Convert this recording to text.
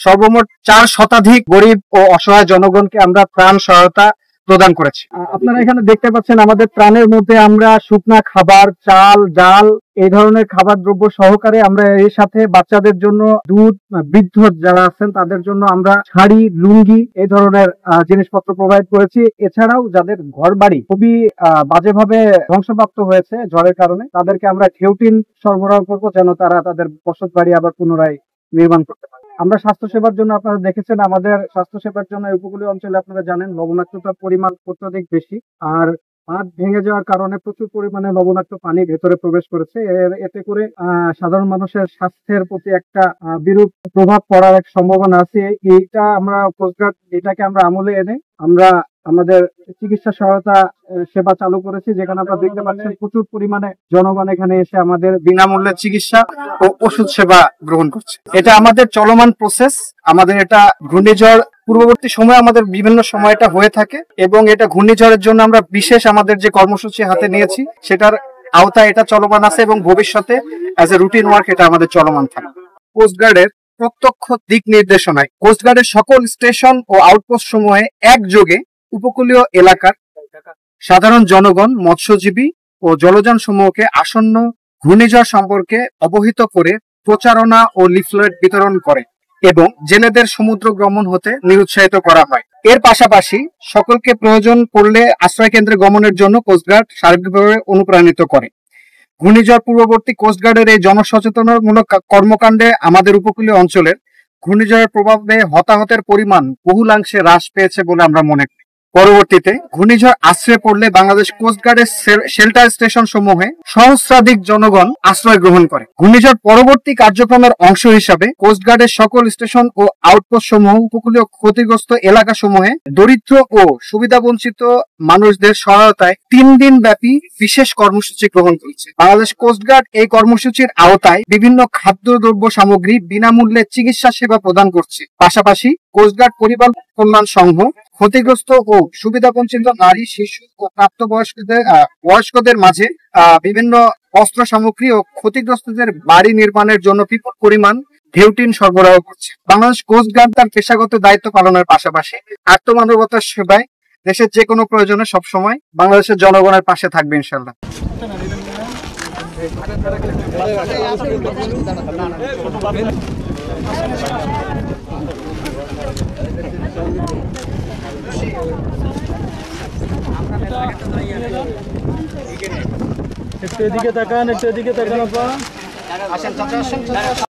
সর্বমোট 4 শতাধিক গরিব ও অসহায় জনগণকে আমরা ত্রাণ সহায়তা প্রদান করেছি। আপনারা এখানে দেখতে পাচ্ছেন আমাদের ত্রাণের মধ্যে আমরা শুকনা খাবার, চাল, ডাল এই ধরনের খাবার দ্রব্য সহকারে আমরা এর সাথে বাচ্চাদের জন্য দুধ, বৃদ্ধ যারা আছেন তাদের জন্য আমরা শাড়ি, লুঙ্গি এই ধরনের জিনিসপত্র প্রোভাইড করেছি। এছাড়াও যাদের ঘর বাড়ি খুবই বাজেভাবে ধ্বংসপ্রাপ্ত হয়েছে ঝড়ের কারণে, তাদেরকে আমরা ঢেউটিন সরবরাহ করবো যেন তারা তাদের বসত বাড়ি আবার পুনরায় নির্মাণ করতে পারে। আমরা স্বাস্থ্যসেবার জন্য আপনারা দেখেছেন আমাদের স্বাস্থ্যসেবার জন্য উপকূলীয় অঞ্চলে আপনারা জানেন লবণাক্ততার পরিমাণ অত্যধিক বেশি, আর বাঁধ ভেঙে যাওয়ার কারণে প্রচুর পরিমাণে লবণাক্ত পানি ভেতরে প্রবেশ করেছে। এতে করে সাধারণ মানুষের স্বাস্থ্যের প্রতি একটা বিরূপ প্রভাব পড়ার এক সম্ভাবনা আছে। এইটা আমরা কোস্টগার্ড এটাকে আমরা আমলে এনে আমরা আমাদের চিকিৎসা সহায়তা সেবা চালু করেছি, যেখানে আমরা দেখতে পাচ্ছেন প্রচুর পরিমাণে জনগণ এখানে এসে আমাদের বিনামূল্যে চিকিৎসা ও ওষুধ সেবা গ্রহণ করছে। এটা আমাদের চলমান প্রসেস। আমাদের এটা ঘূর্ণিঝড় পূর্ববর্তী সময় আমাদের বিভিন্ন সময় এটা হয়ে থাকে, এবং এটা ঘূর্ণিঝড়ের জন্য আমরা বিশেষ আমাদের যে কর্মসূচি হাতে নিয়েছি সেটার আওতায় এটা চলমান আছে, এবং ভবিষ্যতে অ্যাজ এ রুটিন ওয়ার্ক এটা আমাদের চলমান থাকবে। কোস্টগার্ডের প্রত্যক্ষ দিক নির্দেশনায় কোস্টগার্ডের সকল স্টেশন ও আউটপোস্ট সমূহে একযোগে উপকূলীয় এলাকার সাধারণ জনগণ, মৎস্যজীবী ও জলযান সমূহকে আসন্ন ঘূর্ণিঝড় সম্পর্কে অবহিত করে প্রচারণা ও লিফলেট বিতরণ করে এবং জেলেদের সমুদ্র গমন হতে নিরুৎসাহিত করা হয়। এর পাশাপাশি সকলকে প্রয়োজন পড়লে আশ্রয় কেন্দ্রে গমনের জন্য কোস্টগার্ড সার্বিকভাবে অনুপ্রাণিত করে। ঘূর্ণিঝড় পূর্ববর্তী কোস্টগার্ডের এই জনসচেতনমূলক কর্মকাণ্ডে আমাদের উপকূলীয় অঞ্চলের ঘূর্ণিঝড়ের প্রভাবে হতাহতের পরিমাণ বহুলাংশে হ্রাস পেয়েছে বলে আমরা মনে করি। পরবর্তীতে ঘূর্ণিঝড় আশ্রয় পড়লে বাংলাদেশ কোস্টগার্ডের শেল্টার স্টেশন সমূহে সহস্রাধিক জনগণ আশ্রয় গ্রহণ করে। ঘূর্ণিঝড় পরবর্তী কার্যক্রমের অংশ হিসাবে কোস্টগার্ডের সকল স্টেশন ও আউটপোস্ট সমূহ উপকূলীয় ক্ষতিগ্রস্ত এলাকা সমূহে দরিদ্র ও সুবিধাবঞ্চিত মানুষদের সহায়তায় 3 দিন ব্যাপী বিশেষ কর্মসূচি গ্রহণ করেছে। বাংলাদেশ কোস্টগার্ড এই কর্মসূচির আওতায় বিভিন্ন খাদ্যদ্রব্য সামগ্রী বিনামূল্যে চিকিৎসা সেবা প্রদান করছে। পাশাপাশি কোস্টগার্ড পরিবার কল্যাণ সংঘ ক্ষতিগ্রস্ত ও সুবিধাবঞ্চিত নারী, শিশু ও বয়স্কদের মাঝে বিভিন্ন অস্ত্র সামগ্রী ও ক্ষতিগ্রস্তদের বাড়ি নির্মাণের জন্য বিপুল পরিমাণ ঢেউটিন সরবরাহ করছে। বাংলাদেশ কোস্টগার্ড তার পেশাগত দায়িত্ব পালনের পাশাপাশি আত্মমানবতার সেবায় দেশের যে কোনো প্রয়োজনে সবসময় বাংলাদেশের জনগণের পাশে থাকবে ইনশাল্লাহ। একটু এদিকে তাকান, একটু এদিকে তাকান আপা। আসেন চাচা, আসেন।